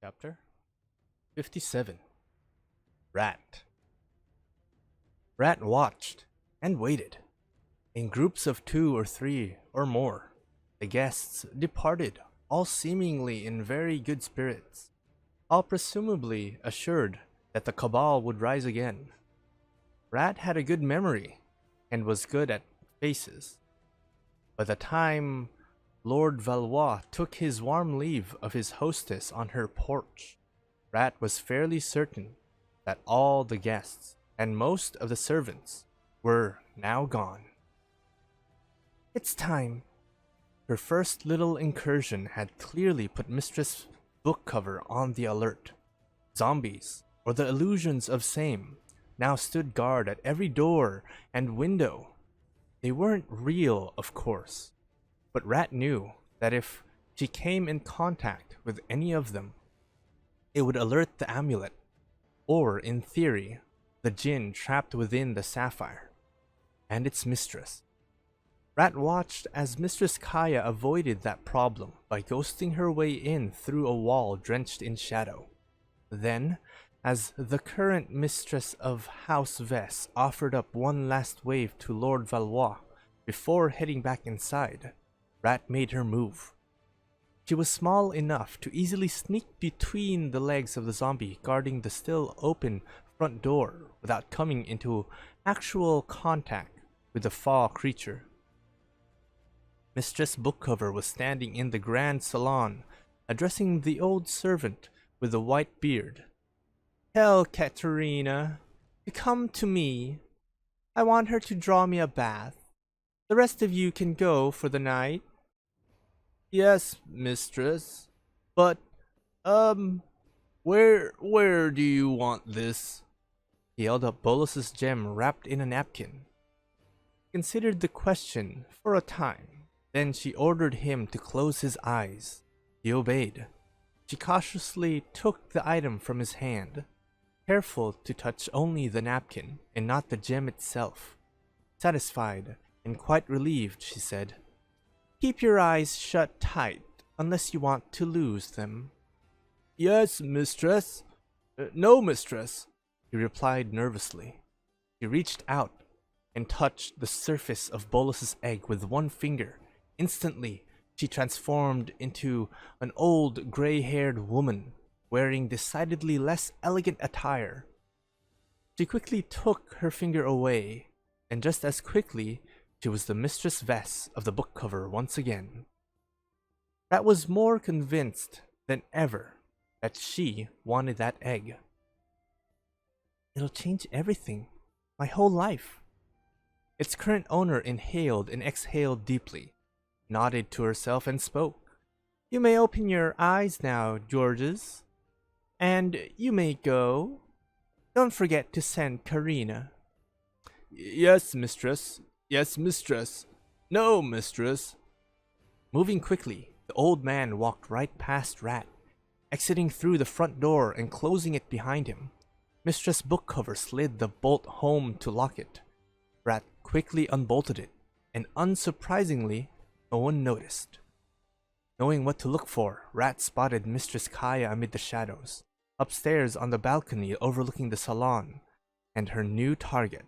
Chapter 57. Rat. Rat watched and waited. In groups of 2 or 3 or more, the guests departed, all seemingly in very good spirits, all presumably assured that the cabal would rise again. Rat had a good memory and was good at faces. By the time Lord Valois took his warm leave of his hostess on her porch, Rat was fairly certain that all the guests and most of the servants were now gone. It's time. Her first little incursion had clearly put Mistress Bookcover on the alert. Zombies, or the illusions of same, now stood guard at every door and window. They weren't real, of course, but Rat knew that if she came in contact with any of them, it would alert the amulet, or, in theory, the djinn trapped within the sapphire, and its mistress. Rat watched as Mistress Kaya avoided that problem by ghosting her way in through a wall drenched in shadow. Then, as the current mistress of House Vess offered up one last wave to Lord Valois before heading back inside, Rat made her move. She was small enough to easily sneak between the legs of the zombie guarding the still open front door without coming into actual contact with the foul creature. Mistress Bookcover was standing in the grand salon, addressing the old servant with the white beard. "Tell Katerina to come to me. I want her to draw me a bath. The rest of you can go for the night." "Yes, mistress. But, where do you want this?" He held up Bolus's gem wrapped in a napkin. He considered the question for a time. Then she ordered him to close his eyes. He obeyed. She cautiously took the item from his hand, careful to touch only the napkin and not the gem itself. Satisfied and quite relieved, she said, "Keep your eyes shut tight unless you want to lose them." "Yes, mistress. No, mistress," he replied nervously. He reached out and touched the surface of Bolus's egg with one finger. Instantly, she transformed into an old gray-haired woman wearing decidedly less elegant attire. She quickly took her finger away, and just as quickly, she was the Mistress Vess of the book cover once again. Rat was more convinced than ever that she wanted that egg. "It'll change everything, my whole life." Its current owner inhaled and exhaled deeply, nodded to herself and spoke. "You may open your eyes now, Georges. And you may go. Don't forget to send Karina." "Yes, mistress. Yes, mistress. No, mistress." Moving quickly, the old man walked right past Rat, exiting through the front door and closing it behind him. Mistress Bookcover slid the bolt home to lock it. Rat quickly unbolted it, and unsurprisingly, no one noticed. Knowing what to look for, Rat spotted Mistress Kaya amid the shadows, upstairs on the balcony overlooking the salon, and her new target,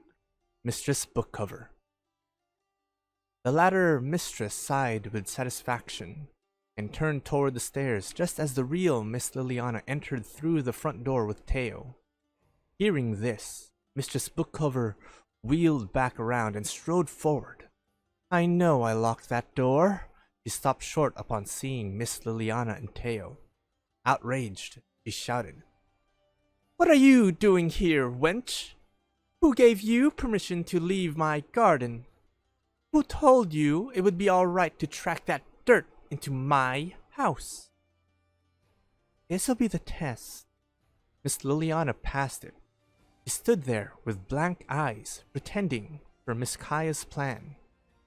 Mistress Bookcover. The latter mistress sighed with satisfaction and turned toward the stairs just as the real Miss Liliana entered through the front door with Teo. Hearing this, Mistress Bookcover wheeled back around and strode forward. "I know I locked that door." She stopped short upon seeing Miss Liliana and Teo. Outraged, she shouted, "What are you doing here, wench? Who gave you permission to leave my garden? Who told you it would be all right to track that dirt into my house?" "This'll be the test." Miss Liliana passed it. She stood there with blank eyes, pretending, for Miss Kaya's plan,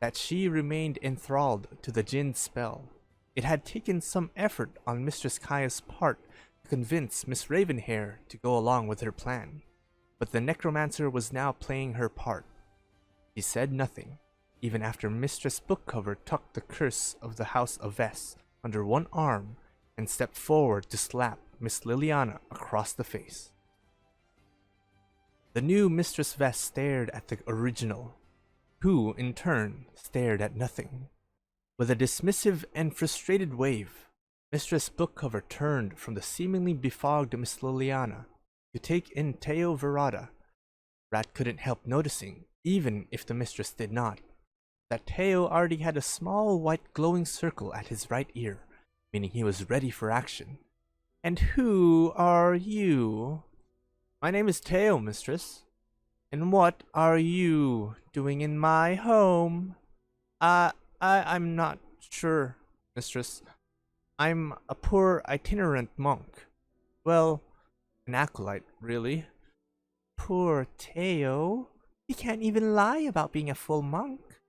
that she remained enthralled to the djinn's spell. It had taken some effort on Mistress Kaya's part to convince Miss Ravenhair to go along with her plan, but the necromancer was now playing her part. He said nothing, even after Mistress Bookcover tucked the curse of the House of Vess under one arm and stepped forward to slap Miss Liliana across the face. The new Mistress Vest stared at the original, who, in turn, stared at nothing. With a dismissive and frustrated wave, Mistress Bookcover turned from the seemingly befogged Miss Liliana to take in Teo Verada. Rat couldn't help noticing, even if the mistress did not, that Teo already had a small white glowing circle at his right ear, meaning he was ready for action. "And who are you?" "My name is Teo, mistress." "And what are you doing in my home?" I'm not sure, mistress. I'm a poor itinerant monk. Well, an acolyte, really." "Poor Teo. He can't even lie about being a full monk."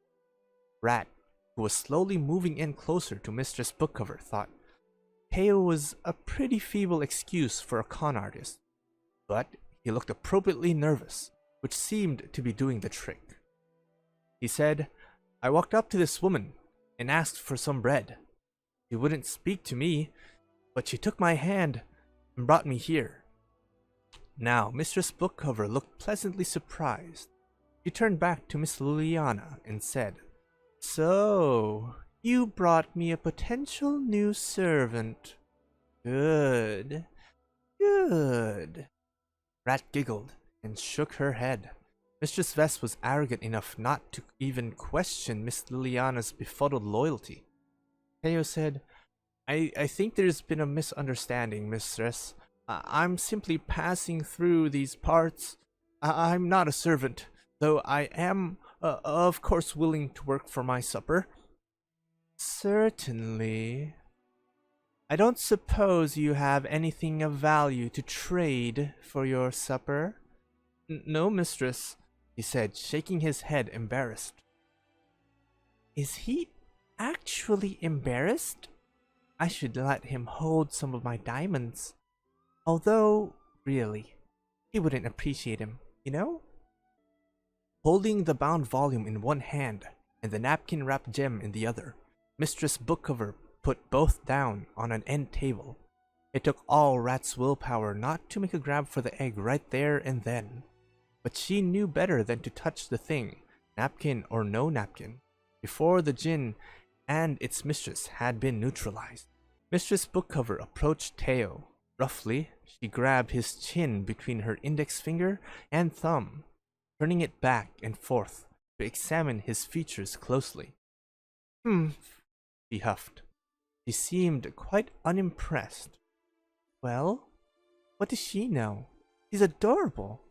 Rat, who was slowly moving in closer to Mistress Bookcover, thought Teo was a pretty feeble excuse for a con artist, but he looked appropriately nervous, which seemed to be doing the trick. He said, "I walked up to this woman and asked for some bread. She wouldn't speak to me, but she took my hand and brought me here." Now Mistress Bookcover looked pleasantly surprised. She turned back to Miss Liliana and said, "So, you brought me a potential new servant. Good. Good." Rat giggled and shook her head. Mistress Vest was arrogant enough not to even question Miss Liliana's befuddled loyalty. Teo said, I think there's been a misunderstanding, mistress. I'm simply passing through these parts. I'm not a servant, though I am, of course, willing to work for my supper." "Certainly. I don't suppose you have anything of value to trade for your supper?" "No, mistress," he said, shaking his head, embarrassed. Is he actually embarrassed? I should let him hold some of my diamonds. Although, really, he wouldn't appreciate him, you know? Holding the bound volume in one hand and the napkin-wrapped gem in the other, Mistress Bookcover put both down on an end table. It took all Rat's willpower not to make a grab for the egg right there and then. But she knew better than to touch the thing, napkin or no napkin, before the djinn and its mistress had been neutralized. Mistress Bookcover approached Teo. Roughly, she grabbed his chin between her index finger and thumb, turning it back and forth to examine his features closely. She huffed. She seemed quite unimpressed. Well, what does she know? He's adorable.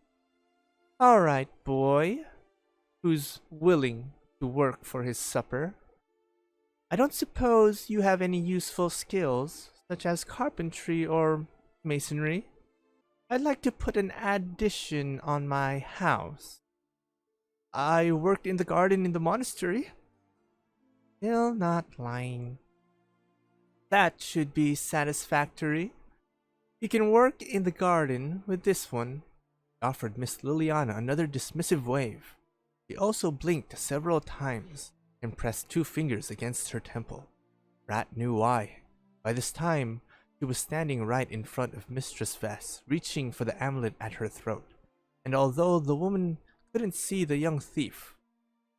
All right, boy, who's willing to work for his supper. I don't suppose you have any useful skills, such as carpentry or masonry. I'd like to put an addition on my house. I worked in the garden in the monastery. Still not lying. That should be satisfactory. You can work in the garden with this one, offered Miss Liliana another dismissive wave. She also blinked several times and pressed 2 fingers against her temple. Rat knew why. By this time, she was standing right in front of Mistress Vest, reaching for the amulet at her throat. And although the woman couldn't see the young thief,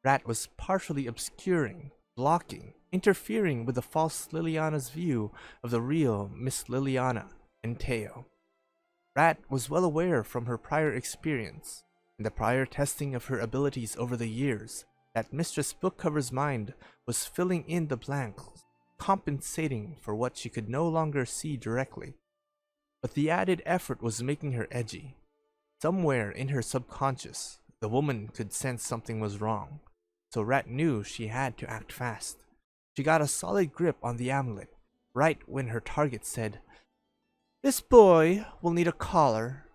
Rat was partially obscuring, blocking, interfering with the false Liliana's view of the real Miss Liliana and Teo. Rat was well aware from her prior experience and the prior testing of her abilities over the years that Mistress Bookcover's mind was filling in the blanks, compensating for what she could no longer see directly. But the added effort was making her edgy. Somewhere in her subconscious, the woman could sense something was wrong, so Rat knew she had to act fast. She got a solid grip on the amulet, right when her target said, "This boy will need a collar."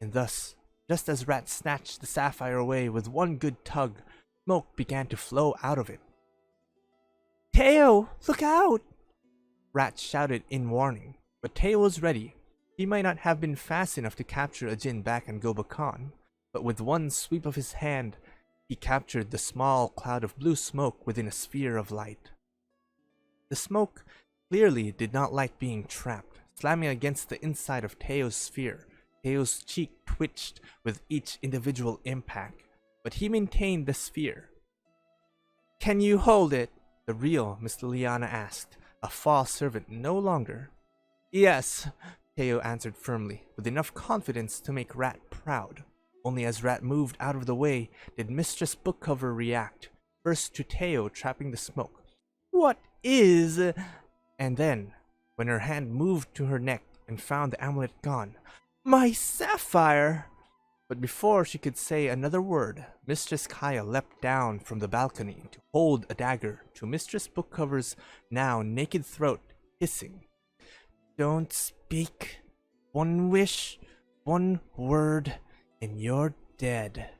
And thus, just as Rat snatched the sapphire away with one good tug, smoke began to flow out of it. "Teo, look out!" Rat shouted in warning, but Teo was ready. He might not have been fast enough to capture a djinn back in Gobakan, but with one sweep of his hand, he captured the small cloud of blue smoke within a sphere of light. The smoke clearly did not like being trapped, slamming against the inside of Teo's sphere. Teo's cheek twitched with each individual impact, but he maintained the sphere. "Can you hold it?" the real Miss Liliana asked, a false servant no longer. "Yes," Teo answered firmly, with enough confidence to make Rat proud. Only as Rat moved out of the way did Mistress Bookcover react, first to Teo trapping the smoke. "What is—" And then, when her hand moved to her neck and found the amulet gone, "My sapphire!" But before she could say another word, Mistress Kaya leapt down from the balcony to hold a dagger to Mistress Bookcover's now naked throat, hissing, "Don't speak. One wish, one word, and you're dead."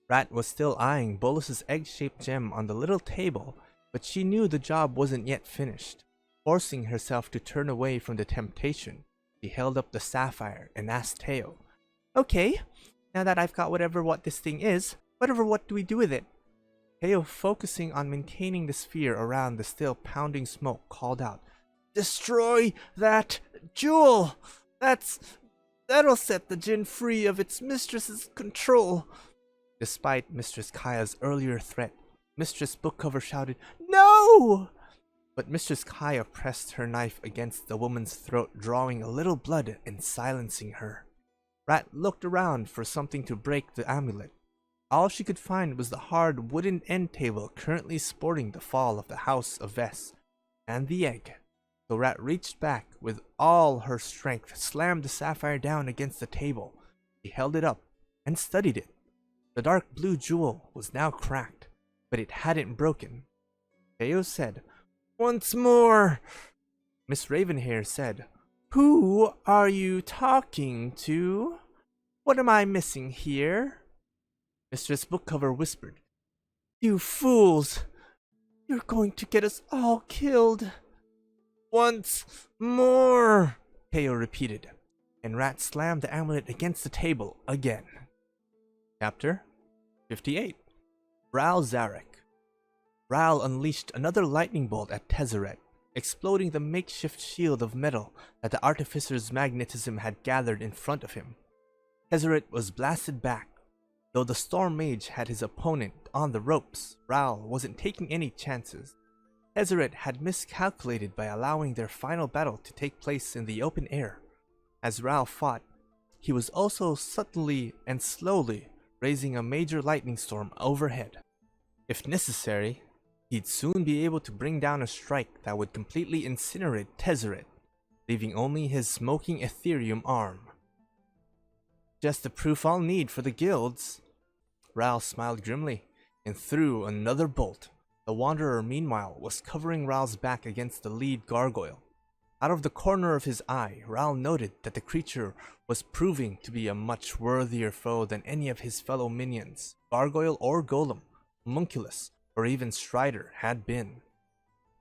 Rat was still eyeing Bolus's egg-shaped gem on the little table, but she knew the job wasn't yet finished. Forcing herself to turn away from the temptation, she held up the sapphire and asked Teo, "Okay, now that I've got what this thing is, what do we do with it?" Teo, focusing on maintaining the sphere around the still pounding smoke, called out, "Destroy that jewel! That'll set the djinn free of its mistress's control." Despite Mistress Kaya's earlier threat, Mistress Bookcover shouted, "No!" But Mistress Kaya pressed her knife against the woman's throat, drawing a little blood and silencing her. Rat looked around for something to break the amulet. All she could find was the hard wooden end table currently sporting the fall of the House of Ves, and the egg. So Rat reached back with all her strength, slammed the sapphire down against the table. She held it up and studied it. The dark blue jewel was now cracked, but it hadn't broken. Teo said, "Once more." Miss Ravenhair said, "Who are you talking to? What am I missing here?" Mistress Bookcover whispered, "You fools! You're going to get us all killed." "Once more," Teo repeated, and Rat slammed the amulet against the table again. Chapter 58. Ral Zarek. Ral unleashed another lightning bolt at Tezzeret, exploding the makeshift shield of metal that the artificer's magnetism had gathered in front of him. Tezzeret was blasted back. Though the Storm Mage had his opponent on the ropes, Ral wasn't taking any chances. Tezzeret had miscalculated by allowing their final battle to take place in the open air. As Ral fought, he was also subtly and slowly raising a major lightning storm overhead. If necessary, he'd soon be able to bring down a strike that would completely incinerate Tezzeret, leaving only his smoking Ethereum arm. "Just the proof I'll need for the guilds." Ral smiled grimly and threw another bolt. The Wanderer, meanwhile, was covering Ral's back against the lead gargoyle. Out of the corner of his eye, Ral noted that the creature was proving to be a much worthier foe than any of his fellow minions, gargoyle or golem, homunculus, or even strider, had been.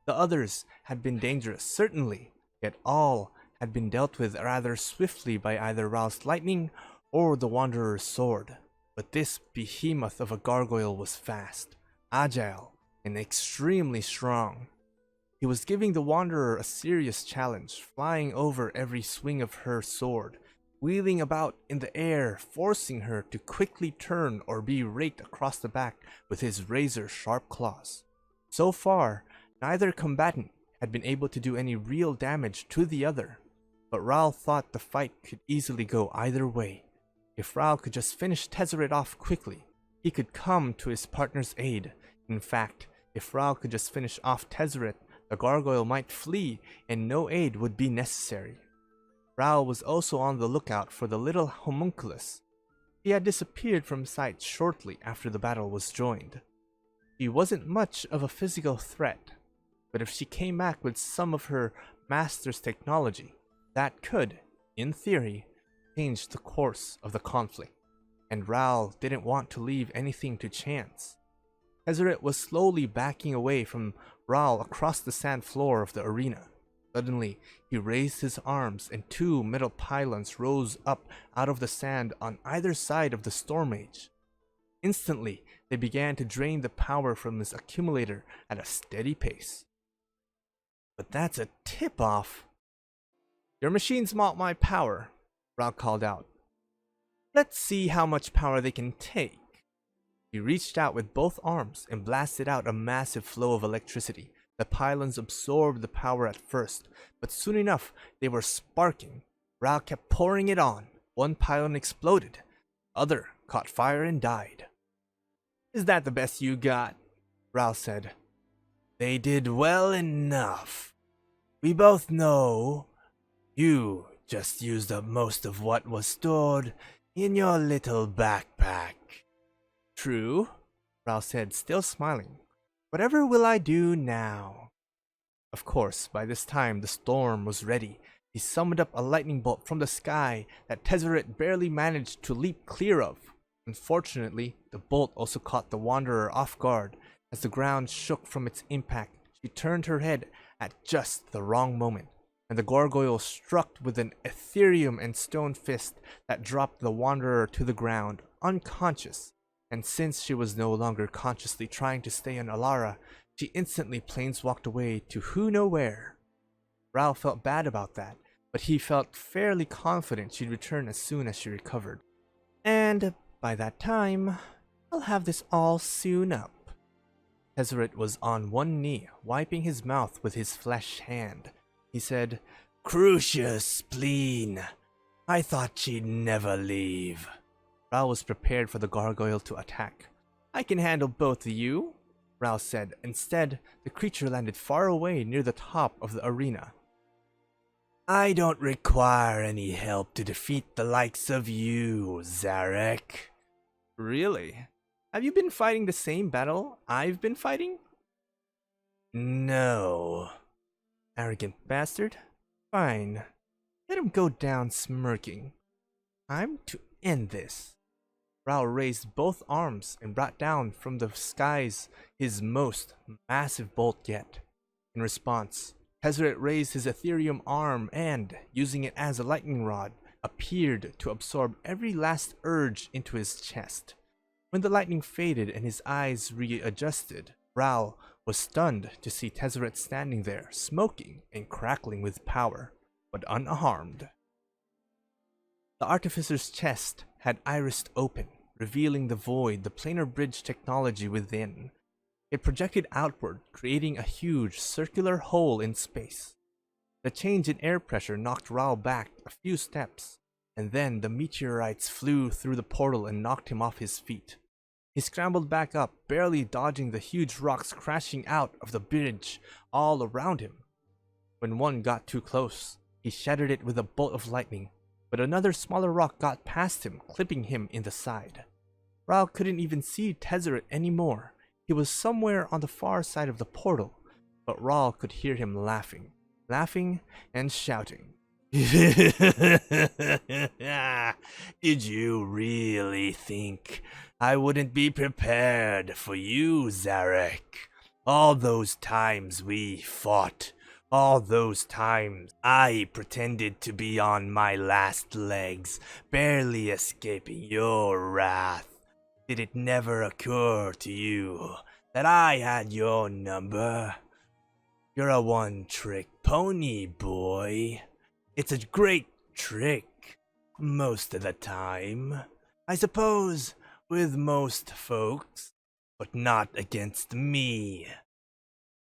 The others had been dangerous, certainly, yet all had been dealt with rather swiftly by either Ral's lightning or the Wanderer's sword. But this behemoth of a gargoyle was fast, agile, and extremely strong. He was giving the Wanderer a serious challenge, flying over every swing of her sword, wheeling about in the air, forcing her to quickly turn or be raked across the back with his razor-sharp claws. So far, neither combatant had been able to do any real damage to the other, but Ral thought the fight could easily go either way. If Ral could just finish Tezzeret off quickly, he could come to his partner's aid. In fact, if Ral could just finish off Tezzeret, the gargoyle might flee and no aid would be necessary. Ral was also on the lookout for the little homunculus. She had disappeared from sight shortly after the battle was joined. She wasn't much of a physical threat, but if she came back with some of her master's technology, that could, in theory, change the course of the conflict, and Ral didn't want to leave anything to chance. Tezzeret was slowly backing away from Ral across the sand floor of the arena. Suddenly, he raised his arms and two metal pylons rose up out of the sand on either side of the Storm Mage. Instantly, they began to drain the power from his accumulator at a steady pace. "But that's a tip-off." Your machines mock my power, Rao called out. Let's see how much power they can take. He reached out with both arms and blasted out a massive flow of electricity. The pylons absorbed the power at first, but soon enough they were sparking. Rao kept pouring it on. One pylon exploded. Other caught fire and died. Is that the best you got? Rao said. They did well enough. We both know you just used up most of what was stored in your little backpack. True, Rao said, still smiling. Whatever will I do now? Of course, by this time the storm was ready. He summoned up a lightning bolt from the sky that Tezzeret barely managed to leap clear of. Unfortunately, the bolt also caught the Wanderer off guard. As the ground shook from its impact, she turned her head at just the wrong moment, and the gargoyle struck with an ethereum and stone fist that dropped the Wanderer to the ground, unconscious. And since she was no longer consciously trying to stay on Alara, she instantly planeswalked away to who know where. Rao felt bad about that, but he felt fairly confident she'd return as soon as she recovered. And by that time, I'll have this all sewn up. Tezzeret was on one knee, wiping his mouth with his flesh hand. He said, Crucious spleen. I thought she'd never leave. Rao was prepared for the gargoyle to attack. I can handle both of you, Rao said. Instead, the creature landed far away near the top of the arena. I don't require any help to defeat the likes of you, Zarek. Really? Have you been fighting the same battle I've been fighting? No. Arrogant bastard. Fine. Let him go down smirking. Time to end this. Rao raised both arms and brought down from the skies his most massive bolt yet. In response, Tezzeret raised his ethereum arm and, using it as a lightning rod, appeared to absorb every last urge into his chest. When the lightning faded and his eyes readjusted, Rao was stunned to see Tezzeret standing there, smoking and crackling with power, but unharmed. The artificer's chest had irised open, revealing the void, the planar bridge technology within. It projected outward, creating a huge circular hole in space. The change in air pressure knocked Rao back a few steps, and then the meteorites flew through the portal and knocked him off his feet. He scrambled back up, barely dodging the huge rocks crashing out of the bridge all around him. When one got too close, he shattered it with a bolt of lightning, but another smaller rock got past him, clipping him in the side. Rao couldn't even see Tezzeret anymore. He was somewhere on the far side of the portal, but Rao could hear him laughing and shouting. Did you really think I wouldn't be prepared for you, Zarek? All those times we fought, all those times I pretended to be on my last legs, barely escaping your wrath. Did it never occur to you that I had your number? You're a one-trick pony, boy. It's a great trick, most of the time. I suppose with most folks, but not against me.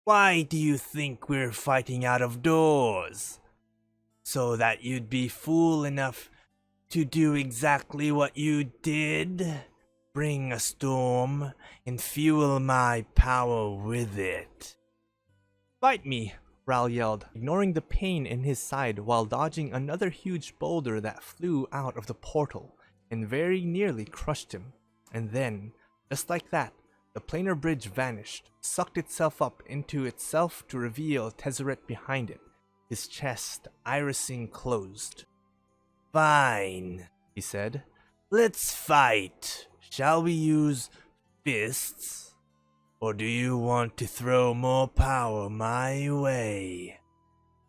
Why do you think we're fighting out of doors? So that you'd be fool enough to do exactly what you did? Bring a storm and fuel my power with it. Fight me, Rao yelled, ignoring the pain in his side while dodging another huge boulder that flew out of the portal and very nearly crushed him. And then, just like that, the planar bridge vanished, sucked itself up into itself to reveal Tezzeret behind it, his chest irising closed. Fine, he said. Let's fight. Shall we use fists? Or do you want to throw more power my way?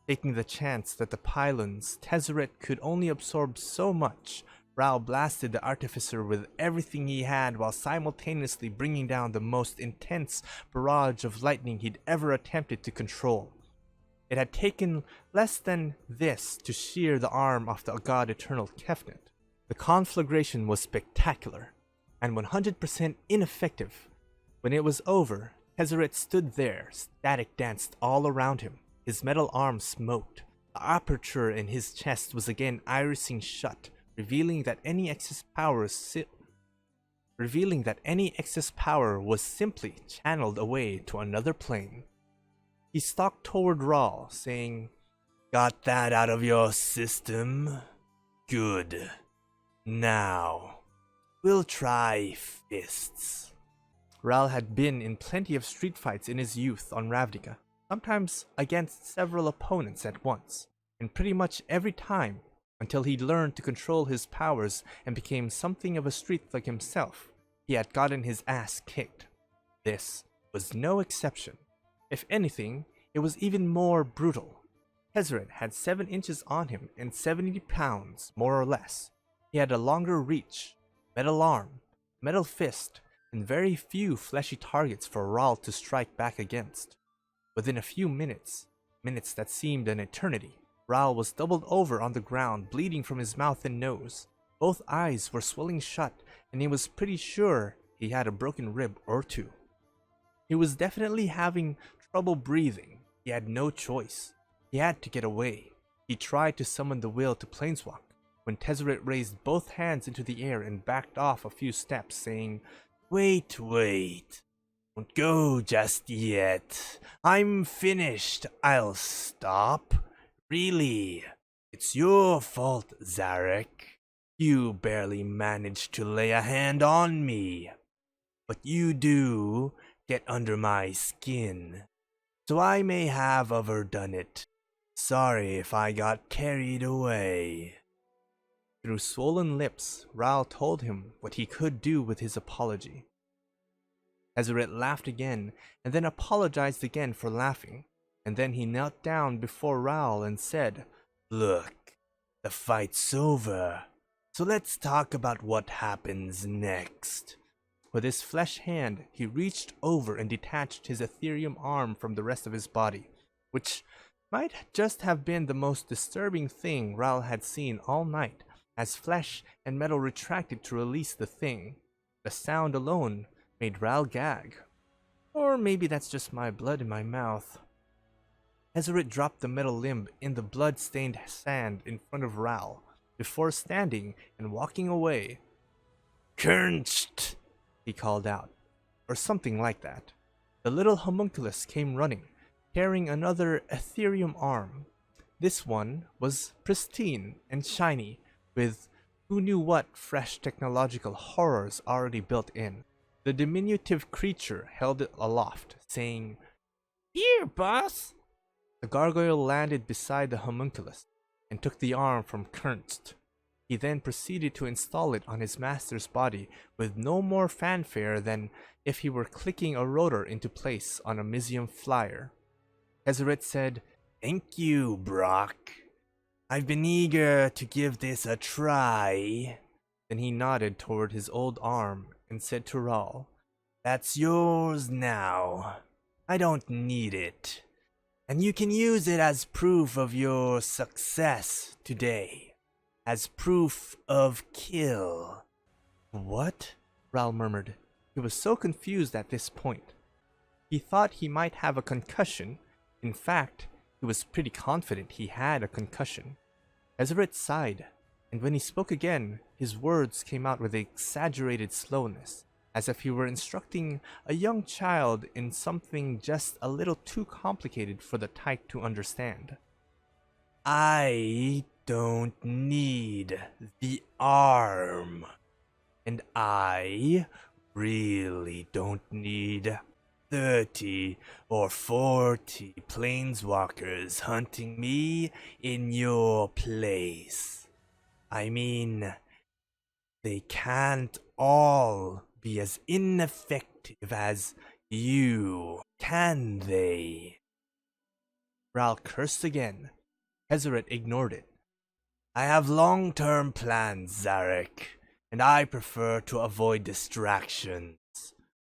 Taking the chance that the pylons, Tezzeret could only absorb so much, Rao blasted the artificer with everything he had while simultaneously bringing down the most intense barrage of lightning he'd ever attempted to control. It had taken less than this to shear the arm of the god eternal Kefnet. The conflagration was spectacular, and 100% ineffective. When it was over, Tezzeret stood there, static danced all around him. His metal arm smoked. The aperture in his chest was again irising shut, revealing that any excess power was simply channeled away to another plane. He stalked toward Rahl, saying, "Got that out of your system? Good. Now, we'll try fists." Rahl had been in plenty of street fights in his youth on Ravnica, sometimes against several opponents at once, and pretty much every time, until he learned to control his powers and became something of a street thug himself, he had gotten his ass kicked. This was no exception. If anything, it was even more brutal. Tezzeret had 7 inches on him and 70 pounds, more or less. He had a longer reach, metal arm, metal fist, and very few fleshy targets for Rahl to strike back against. Within a few minutes that seemed an eternity, Rahl was doubled over on the ground, bleeding from his mouth and nose. Both eyes were swelling shut, and he was pretty sure he had a broken rib or two. He was definitely having trouble breathing. He had no choice. He had to get away. He tried to summon the will to planeswalk, when Tezzeret raised both hands into the air and backed off a few steps, saying, Wait. Don't go just yet. I'm finished. I'll stop. Really, it's your fault, Zarek. You barely managed to lay a hand on me. But you do get under my skin, so I may have overdone it. Sorry if I got carried away. Through swollen lips, Rahl told him what he could do with his apology. Tezzeret laughed again, and then apologized again for laughing, and then he knelt down before Rahl and said, Look, the fight's over, so let's talk about what happens next. With his flesh hand, he reached over and detached his ethereum arm from the rest of his body, which might just have been the most disturbing thing Rahl had seen all night, as flesh and metal retracted to release the thing. The sound alone made Rahl gag. Or maybe that's just my blood in my mouth. Tezzeret dropped the metal limb in the blood-stained sand in front of Rahl, before standing and walking away. Kernst! He called out, or something like that. The little homunculus came running, carrying another ethereum arm. This one was pristine and shiny, with who knew what fresh technological horrors already built in. The diminutive creature held it aloft, saying, Here, boss! The gargoyle landed beside the homunculus, and took the arm from Kernst. He then proceeded to install it on his master's body with no more fanfare than if he were clicking a rotor into place on a Mizium flyer. Tezzeret said, Thank you, Brock. I've been eager to give this a try. Then he nodded toward his old arm and said to Rahl, That's yours now. I don't need it. And you can use it as proof of your success today. As proof of kill. What? Rahl murmured. He was so confused at this point. He thought he might have a concussion. In fact, he was pretty confident he had a concussion. Tezzeret sighed, and when he spoke again, his words came out with exaggerated slowness, as if he were instructing a young child in something just a little too complicated for the tyke to understand. I don't need the arm. And I really don't need 30 or 40 planeswalkers hunting me in your place. I mean, they can't all be as ineffective as you, can they? Rahl cursed again. Tezzeret ignored it. I have long-term plans, Zarek, and I prefer to avoid distractions.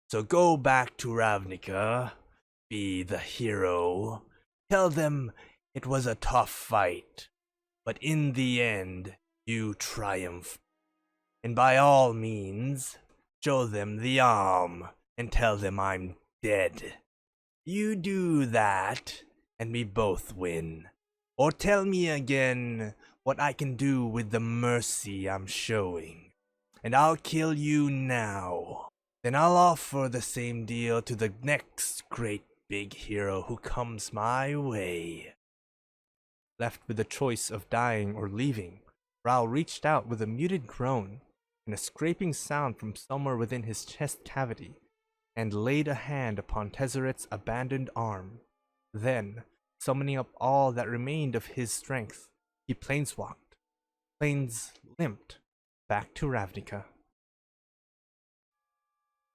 So go back to Ravnica, be the hero, tell them It was a tough fight, but in the end, you triumphed. And by all means, show them the arm and tell them I'm dead. You do that, and we both win. Or tell me again what I can do with the mercy I'm showing, and I'll kill you now. Then I'll offer the same deal to the next great big hero who comes my way. Left with the choice of dying or leaving, Rao reached out with a muted groan and a scraping sound from somewhere within his chest cavity, and laid a hand upon Tezzeret's abandoned arm. Then, summoning up all that remained of his strength, he planeswalked, planes limped, back to Ravnica.